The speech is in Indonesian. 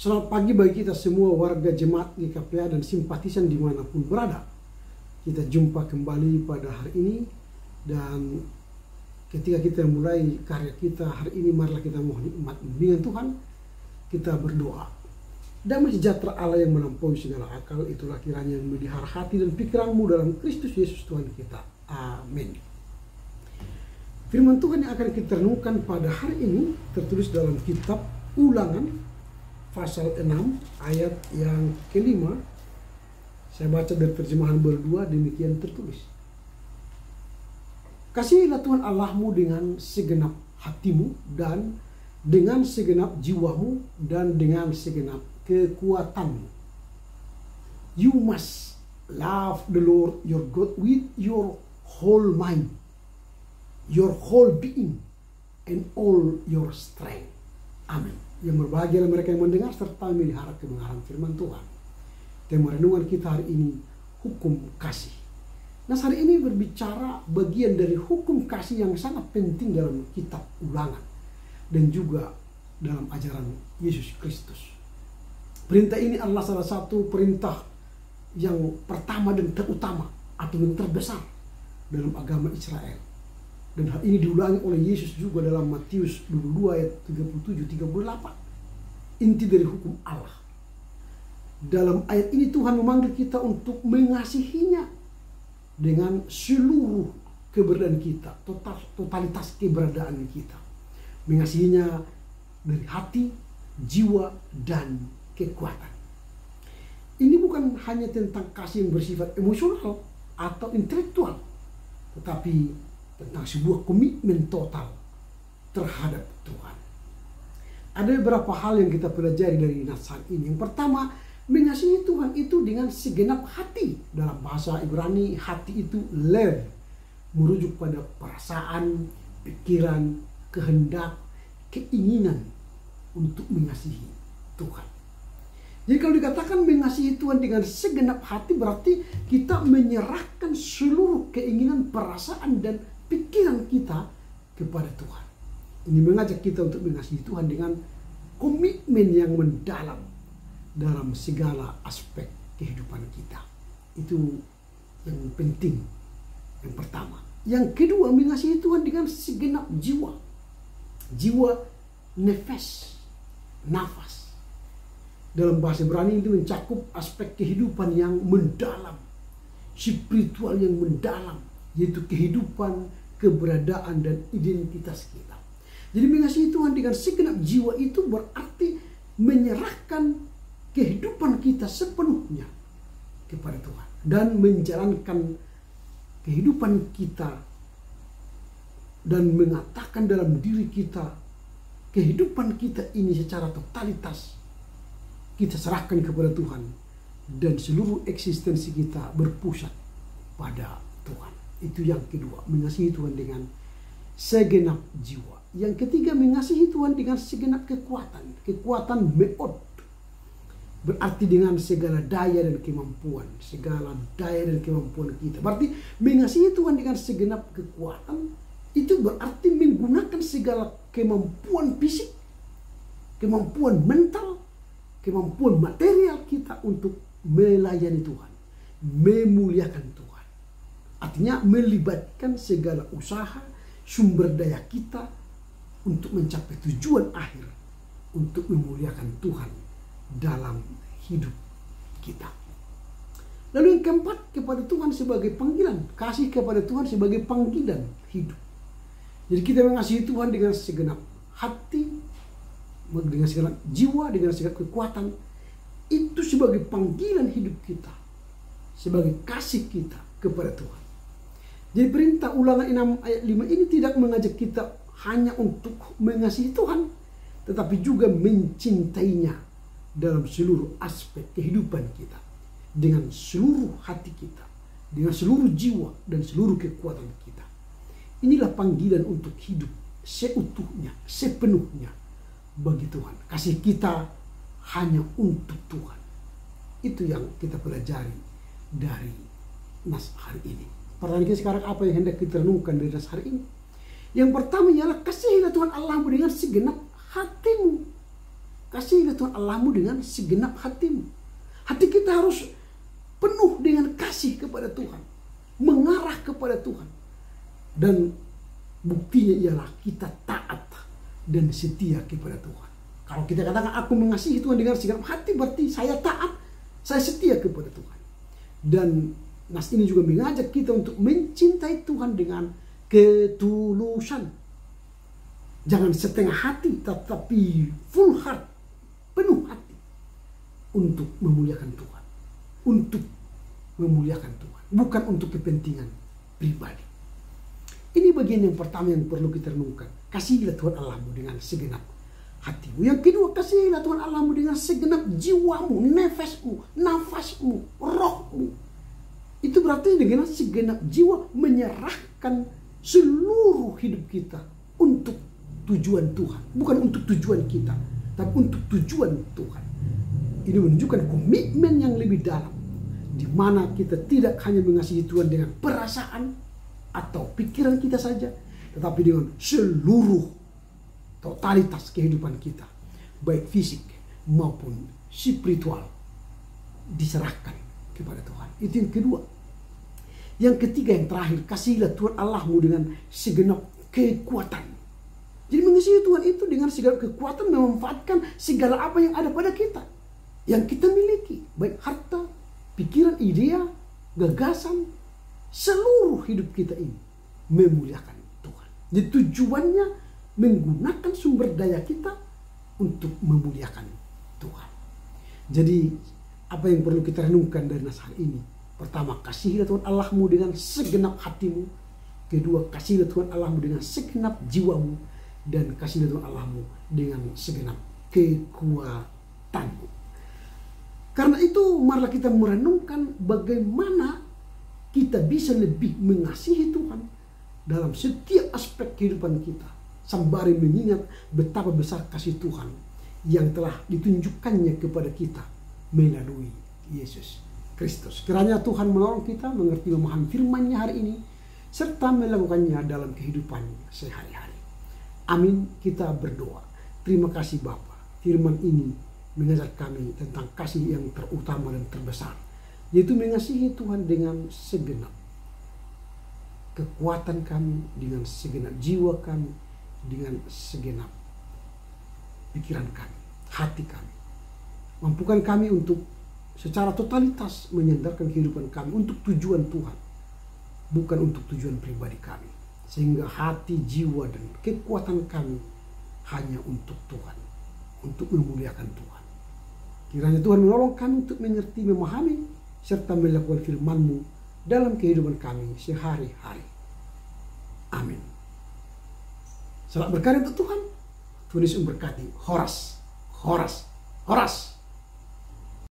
Selamat pagi bagi kita semua warga jemaat GKPA dan simpatisan dimanapun berada. Kita jumpa kembali pada hari ini, dan ketika kita mulai karya kita hari ini, marilah kita mohon nikmat bimbingan Tuhan. Kita berdoa. Damai sejahtera Allah yang melampaui segala akal, itulah kiranya yang melihara hati dan pikiranmu dalam Kristus Yesus Tuhan kita. Amin. Firman Tuhan yang akan kita renungkan pada hari ini tertulis dalam kitab Ulangan pasal 6 ayat yang kelima. Saya baca dari terjemahan berdua, demikian tertulis. Kasihilah Tuhan Allahmu dengan segenap hatimu dan dengan segenap jiwamu dan dengan segenap kekuatanmu. You must love the Lord your God with your whole mind, your whole being, and all your strength. Amin. Yang berbahagia mereka yang mendengar serta melihara kebenaran firman Tuhan. Tema renungan kita hari ini, hukum kasih. Nah, hari ini berbicara bagian dari hukum kasih yang sangat penting dalam kitab Ulangan dan juga dalam ajaran Yesus Kristus. Perintah ini adalah salah satu perintah yang pertama dan terutama atau yang terbesar dalam agama Israel. Dan hal ini diulangi oleh Yesus juga dalam Matius 22 ayat 37-38. Inti dari hukum Allah. Dalam ayat ini Tuhan memanggil kita untuk mengasihinya dengan seluruh keberadaan kita, totalitas keberadaan kita. Mengasihinya dari hati, jiwa, dan kekuatan. Ini bukan hanya tentang kasih yang bersifat emosional atau intelektual, tetapi tentang sebuah komitmen total terhadap Tuhan. Ada beberapa hal yang kita pelajari dari naskah ini. Yang pertama, mengasihi Tuhan itu dengan segenap hati. Dalam bahasa Ibrani, hati itu lev, merujuk pada perasaan, pikiran, kehendak, keinginan untuk mengasihi Tuhan. Jadi kalau dikatakan mengasihi Tuhan dengan segenap hati, berarti kita menyerahkan seluruh keinginan, perasaan, dan pikiran kita kepada Tuhan. Ini mengajak kita untuk mengasihi Tuhan dengan komitmen yang mendalam dalam segala aspek kehidupan kita. Itu yang penting, yang pertama. Yang kedua, mengasihi Tuhan dengan segenap jiwa. Jiwa, nefes, nafas. Dalam bahasa Ibrani itu mencakup aspek kehidupan yang mendalam, spiritual yang mendalam, yaitu kehidupan, keberadaan, dan identitas kita. Jadi mengasihi Tuhan dengan segenap jiwa itu berarti menyerahkan kehidupan kita sepenuhnya kepada Tuhan dan menjalankan kehidupan kita dan mengatakan dalam diri kita, kehidupan kita ini secara totalitas kita serahkan kepada Tuhan dan seluruh eksistensi kita berpusat pada Tuhan. Itu yang kedua, mengasihi Tuhan dengan segenap jiwa. Yang ketiga, mengasihi Tuhan dengan segenap kekuatan. Kekuatan meod berarti dengan segala daya dan kemampuan. Segala daya dan kemampuan kita. Berarti mengasihi Tuhan dengan segenap kekuatan itu berarti menggunakan segala kemampuan fisik, kemampuan mental, kemampuan material kita untuk melayani Tuhan, memuliakan Tuhan. Artinya melibatkan segala usaha, sumber daya kita untuk mencapai tujuan akhir, untuk memuliakan Tuhan dalam hidup kita. Lalu yang keempat, kepada Tuhan sebagai panggilan. Kasih kepada Tuhan sebagai panggilan hidup. Jadi kita mengasihi Tuhan dengan segenap hati, dengan segenap jiwa, dengan segenap kekuatan. Itu sebagai panggilan hidup kita, sebagai kasih kita kepada Tuhan. Jadi perintah Ulangan 6 ayat 5 ini tidak mengajak kita hanya untuk mengasihi Tuhan, tetapi juga mencintainya dalam seluruh aspek kehidupan kita, dengan seluruh hati kita, dengan seluruh jiwa dan seluruh kekuatan kita. Inilah panggilan untuk hidup seutuhnya, sepenuhnya bagi Tuhan. Kasih kita hanya untuk Tuhan. Itu yang kita pelajari dari nas hari ini. Pertanyaan kita sekarang, apa yang hendak kita renungkan dari nas hari ini? Yang pertama ialah kasihilah Tuhan Allahmu dengan segenap hatimu. kasihilah Tuhan Allahmu dengan segenap hatimu. Hati kita harus penuh dengan kasih kepada Tuhan, mengarah kepada Tuhan. Dan buktinya ialah kita taat dan setia kepada Tuhan. Kalau kita katakan aku mengasihi Tuhan dengan segenap hati, berarti saya taat, saya setia kepada Tuhan. Dan nas ini juga mengajak kita untuk mencintai Tuhan dengan ketulusan. Jangan setengah hati, tetapi full heart, penuh hati untuk memuliakan Tuhan. Untuk memuliakan Tuhan, bukan untuk kepentingan pribadi. Ini bagian yang pertama yang perlu kita renungkan. Kasihilah Tuhan Allahmu dengan segenap hatimu. Yang kedua, kasihilah Tuhan Allahmu dengan segenap jiwamu, nafasmu, rohmu. Itu berarti dengan segenap jiwa menyerahkan seluruh hidup kita untuk tujuan Tuhan. Bukan untuk tujuan kita, tapi untuk tujuan Tuhan. Ini menunjukkan komitmen yang lebih dalam, di mana kita tidak hanya mengasihi Tuhan dengan perasaan atau pikiran kita saja, tetapi dengan seluruh totalitas kehidupan kita, baik fisik maupun spiritual, diserahkan kepada Tuhan. Itu yang kedua. Yang ketiga, yang terakhir, kasihilah Tuhan Allahmu dengan segenap kekuatan. Jadi mengasihi Tuhan itu dengan segala kekuatan, memanfaatkan segala apa yang ada pada kita, yang kita miliki, baik harta, pikiran, ide, gagasan, seluruh hidup kita ini memuliakan Tuhan. Jadi tujuannya menggunakan sumber daya kita untuk memuliakan Tuhan. Jadi apa yang perlu kita renungkan dari nas hari ini? Pertama, kasihilah Tuhan Allahmu dengan segenap hatimu. Kedua, kasihilah Tuhan Allahmu dengan segenap jiwamu. Dan kasihilah Tuhan Allahmu dengan segenap kekuatanmu. Karena itu marilah kita merenungkan bagaimana kita bisa lebih mengasihi Tuhan dalam setiap aspek kehidupan kita, sembari mengingat betapa besar kasih Tuhan yang telah ditunjukkannya kepada kita melalui Yesus Kristus. Kiranya Tuhan menolong kita mengerti memahami firman-Nya hari ini, serta melakukannya dalam kehidupan sehari-hari. Amin. Kita berdoa. Terima kasih Bapa, firman ini mengajar kami tentang kasih yang terutama dan terbesar, yaitu mengasihi Tuhan dengan segenap kekuatan kami, dengan segenap jiwa kami, dengan segenap pikiran kami, hati kami. Mampukan kami untuk secara totalitas menyandarkan kehidupan kami untuk tujuan Tuhan, bukan untuk tujuan pribadi kami. Sehingga hati, jiwa, dan kekuatan kami hanya untuk Tuhan, untuk memuliakan Tuhan. Kiranya Tuhan menolong kami untuk mengerti, memahami, serta melakukan firman-Mu dalam kehidupan kami sehari-hari. Amin. Selamat berkarya untuk Tuhan. Tuhan Yesus memberkati. Horas, horas, horas.